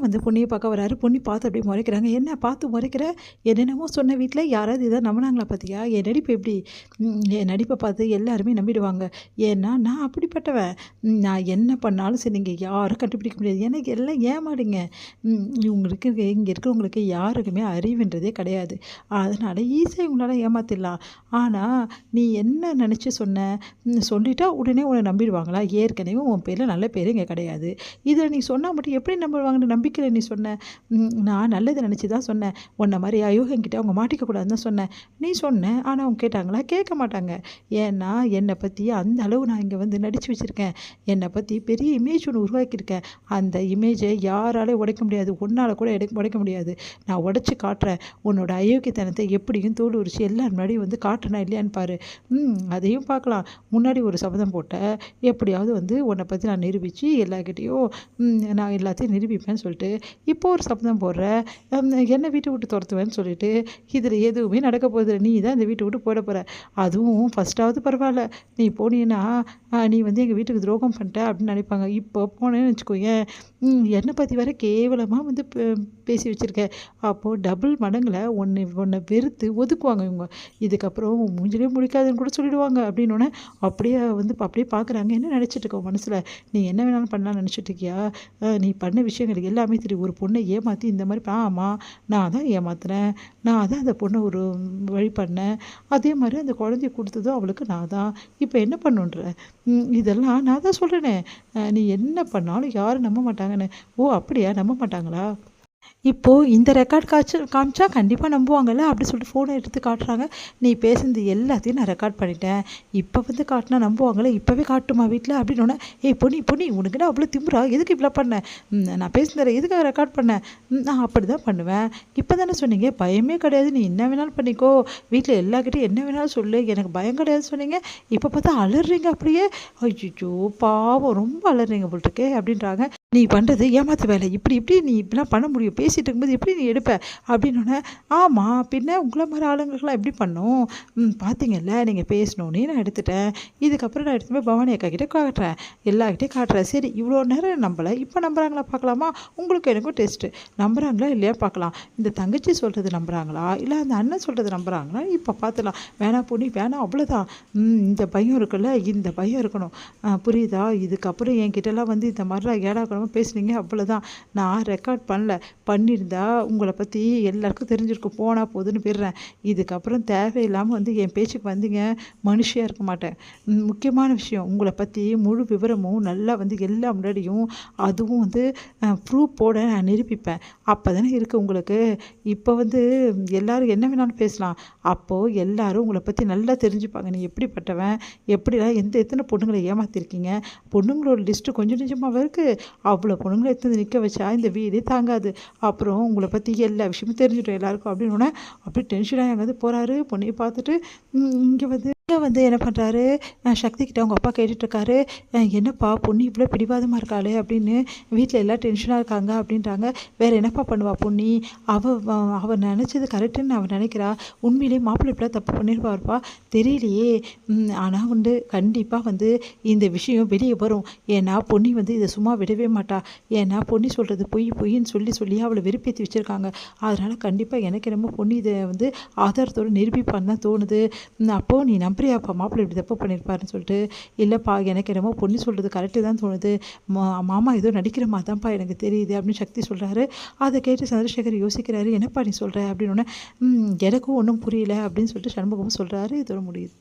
வந்து பொண்ணியை பார்க்க வராரு. பொண்ணி பார்த்து அப்படியே முறைக்கிறாங்க. "என்ன பார்த்து முறைக்கிற? என்னென்னமோ சொன்ன வீட்ல யாராவது இதை நம்பினாங்களா பார்த்தியா? என் நடிப்பு எப்படி? என் நடிப்பை பார்த்து எல்லாருமே நம்பிடுவாங்க. ஏன்னா நான் அப்படிப்பட்டவன். நான் என்ன பண்ணாலும் சரி நீங்கள் யாரும் கண்டுபிடிக்க முடியாது. எனக்கு எல்லாம் ஏமாடுங்க. இவங்களுக்கு இங்கே இருக்கிறவங்களுக்கு யாருக்குமே அறிவுன்றதே கிடையாது. அதனால் ஈஸியாக உங்களால் ஏமாற்றிடலாம். ஆனால் நீ என்ன நினச்சி சொன்ன? சொல்லிட்டா உடனே உன்னை நம்பிடுவாங்களா? ஏற்கனவே உன் பேரில் நல்ல பேர் இங்கே கிடையாது. இதை நீ சொன்னால் மட்டும் எப்படி நம்புவாங்கன்னு நம்பிக்கையில் நீ சொன்ன? நான் நல்லதை நினச்சி தான் சொன்னேன். உன்னை மாதிரி அயோகங்கிட்ட அவங்க மாட்டிக்கக்கூடாதுன்னு தான் சொன்னேன். நீ சொன்ன, ஆனால் அவங்க கேட்டாங்களா? கேட்க மாட்டாங்க. ஏன்னா என்னை பற்றி அந்த அளவு நான் இங்கே வந்து நடித்து வச்சுருக்கேன். என்னை பற்றி பெரிய இமேஜ் ஒன்று உருவாக்கியிருக்கேன். அந்த இமேஜை யாராலையும் உடைக்க முடியாது. ஒன்றால் கூட உடைக்க முடியாது. நான் உடச்சி காட்டுறேன். உன்னோட அயோக்கியத்தனத்தை எப்படியும் தோல் உரிச்சு எல்லாரும் முன்னாடி வந்து காட்டுனா இல்லையான்னு பாரு. அதையும் பார்க்கலாம். முன்னாடி ஒரு சபதம் போட்ட, எப்படியாவது வந்து உன்னை பற்றி நான் நிரூபித்து எல்லார்கிட்டையும் நான் எல்லாத்தையும் நிரூபிப்பேன்னு சொல்லிட்டு இப்போ ஒரு சபதம் போடுற, என்னை வீட்டை விட்டு துரத்துவேன்னு சொல்லிட்டு இதில் எதுவுமே நடக்க போகுது. நீ தான் இந்த வீட்டை விட்டு போட போகிற. அதுவும் ஃபஸ்ட்டாவது பரவாயில்ல, நீ போனீங்கன்னா நீ வந்து எங்கள் வீட்டுக்கு துரோகம் பண்ணிட்ட அப்படின்னு நினைப்பாங்க. இப்போ போனேன்னு வச்சுக்கோயேன், என்னை பற்றி வர கேவலமாக வந்து பேசி வச்சுருக்கேன். அப்போது டபுள் மடங்கில் உன்னை வெறுத்து ஒதுக்குவாங்க இவங்க. இதுக்கப்புறம் மூஞ்சிலே முடிக்காதுன்னு கூட சொல்லிடுவாங்க. அப்படின்னோடனே அப்படியே பார்க்குறாங்க. என்ன நினச்சிட்டு இருக்க மனசில்? நீ என்ன வேணாலும் பண்ணலாம்னு நினச்சிட்டு இருக்கியா? நீ பண்ண விஷயங்களுக்கு எல்லாமே தெரியும். ஒரு பொண்ணை ஏமாற்றி இந்த மாதிரி ஆமாம் நான் தான் ஏமாத்துறேன். நான் தான் அந்த பொண்ணை ஒரு வழி பண்ணேன். அதே மாதிரி அந்த குழந்தைய கொடுத்ததும் அவளுக்கு நான் தான். இப்போ என்ன பண்ணுன்ற? இதெல்லாம் நான் தான் சொல்கிறேனே, நீ என்ன பண்ணாலும் யாரும் நம்ப மாட்டாங்கன்னு. ஓ அப்படியா? நம்ப மாட்டாங்களா? இப்போது இந்த ரெக்கார்ட் காமிச்சா கண்டிப்பாக நம்புவாங்கல்ல அப்படி சொல்லிட்டு ஃபோனை எடுத்து காட்டுறாங்க. நீ பேசுனது எல்லாத்தையும் நான் ரெக்கார்ட் பண்ணிட்டேன். இப்போ வந்து காட்டினா நம்புவாங்களே, இப்போவே காட்டுமா வீட்டில் அப்படின்னோடனே, ஏய் பொண்ணி உனக்கு என்ன அவ்வளோ திமுறா? எதுக்கு இப்படிலாம் பண்ணேன்? நான் பேசுனதை எதுக்காக ரெக்கார்ட் பண்ணேன்? நான் அப்படி தான் பண்ணுவேன். இப்போ தானே சொன்னீங்க பயமே கிடையாது, நீ என்ன வேணாலும் பண்ணிக்கோ, வீட்டில் எல்லாக்கிட்டையும் என்ன வேணாலும் சொல்லு, எனக்கு பயம் கிடையாது சொன்னீங்க. இப்போ பார்த்தா அலறீங்க அப்படியே. ஐயோ பாவம், ரொம்ப அலறீங்க போல் இருக்கே அப்படின்றாங்க. நீ பண்ணுறது ஏமாத்து வேலை. இப்படி நீ இப்படிலாம் பண்ண முடியும்? பேசிகிட்டு இருக்கும்போது எப்படி நீ எடுப்ப? அப்படின்னோடனே, ஆமாம் பின்ன உங்களை மாதிரி ஆளுங்களுக்கெல்லாம் எப்படி பண்ணும்? பார்த்தீங்கல்ல நீங்கள் பேசணுன்னே நான் எடுத்துட்டேன். இதுக்கப்புறம் நான் எடுத்துகிட்டு போய் பவானி அக்கா கிட்டே காட்டுறேன், எல்லார்கிட்டையும் காட்டுறேன். சரி இவ்வளோ நேரம் நம்பலை, இப்போ நம்புறாங்களா பார்க்கலாமா? உங்களுக்கு எனக்கும் டெஸ்ட்டு. நம்புறாங்களா இல்லையா பார்க்கலாம். இந்த தங்கச்சி சொல்கிறது நம்புறாங்களா இல்லை அந்த அண்ணன் சொல்கிறது நம்புறாங்களா இப்போ பார்த்துலாம். வேணாம் பொண்ணி வேணாம், அவ்வளோதான். இந்த பயம் இருக்குல்ல, இந்த பயம் இருக்கணும், புரியுதா? இதுக்கப்புறம் என்கிட்டலாம் வந்து இந்த மாதிரிலாம் ஏடாக்கணும் பேசுனீங்க அவ்வளோதான். நான் ரெக்கார்ட் பண்ணியிருந்தா உங்களை பற்றி எல்லாருக்கும் தெரிஞ்சிருக்கும். போனால் போதுன்னு போயிடுறேன். இதுக்கப்புறம் தேவையில்லாமல் வந்து என் பேச்சுக்கு வந்தீங்க மனுஷியாக இருக்க மாட்டேன். முக்கியமான விஷயம், உங்களை பற்றி முழு விவரமும் நல்லா வந்து எல்லா முன்னாடியும் அதுவும் வந்து ப்ரூஃபோட நான் நிரூபிப்பேன். அப்போ தானே இருக்குது உங்களுக்கு. இப்போ வந்து எல்லோரும் என்ன வேணாலும் பேசலாம். அப்போது எல்லோரும் உங்களை பற்றி நல்லா தெரிஞ்சுப்பாங்க. நீ எப்படிப்பட்டவன், எப்படிலாம் எத்தனை பொண்ணுங்களை ஏமாற்றிருக்கீங்க. பொண்ணுங்களோட லிஸ்ட்டு கொஞ்சம் நிஜமாகவே இருக்குது. அவ்வளோ பொண்ணுங்களை எடுத்து நிற்க வச்சா இந்த வீடே தாங்காது. அப்புறம் உங்களை பற்றி எல்லா விஷயமும் தெரிஞ்சுட்டோம் எல்லாருக்கும் அப்படின்னோடனே அப்படியே டென்ஷனாக எங்கேருந்து போகிறாரு. பொண்ணையை பார்த்துட்டு இங்கே வந்து என்ன பண்ணுறாரு, சக்தி கிட்ட அவங்க அப்பா கேட்டுட்ருக்காரு, என்னப்பா பொண்ணு இவ்வளோ பிடிவாதமாக இருக்காளே அப்படின்னு. வீட்டில் எல்லாம் டென்ஷனாக இருக்காங்க அப்படின்றாங்க. வேறு என்னப்பா பண்ணுவா பொண்ணி? அவள் நினச்சது கரெக்டுன்னு அவள் நினைக்கிறா. உண்மையிலே மாப்பிள்ளை இப்படிலாம் தப்பு பண்ணியிருப்பாருப்பா தெரியலையே. ஆனால் வந்து கண்டிப்பாக வந்து இந்த விஷயம் வெளியே வரும். ஏன்னா பொண்ணி வந்து இதை சும்மா விடவே மாட்டா. ஏன்னா பொண்ணி சொல்கிறது பொய்ன்னு சொல்லி அவளை வெறுப்பேற்றி வச்சுருக்காங்க. அதனால் கண்டிப்பாக எனக்கு என்னமோ பொண்ணி இதை வந்து ஆதாரத்தோடு நிரூபிப்பான்னு தான் தோணுது. அப்போது நீ நம்புறியாப்பா மாப்பிள்ளை இப்படி தப்பு பண்ணியிருப்பாருன்னு சொல்லிட்டு. இல்லைப்பா எனக்கு என்னமோ பொண்ணு சொல்கிறது கரெக்டு தான் தோணுது. மாமா ஏதோ நடிக்கிற மாதிரி தான்ப்பா எனக்கு தெரியுது அப்படின்னு சக்தி சொல்கிறாரு. அதை கேட்டு சந்திரசேகர் யோசிக்கிறாரு. என்னப்பா நீ சொல்கிற அப்படின்னோடனே எனக்கும் ஒன்றும் புரியல அப்படின்னு சொல்லிட்டு சண்முகமும் சொல்கிறாரு. இதோட முடியுது.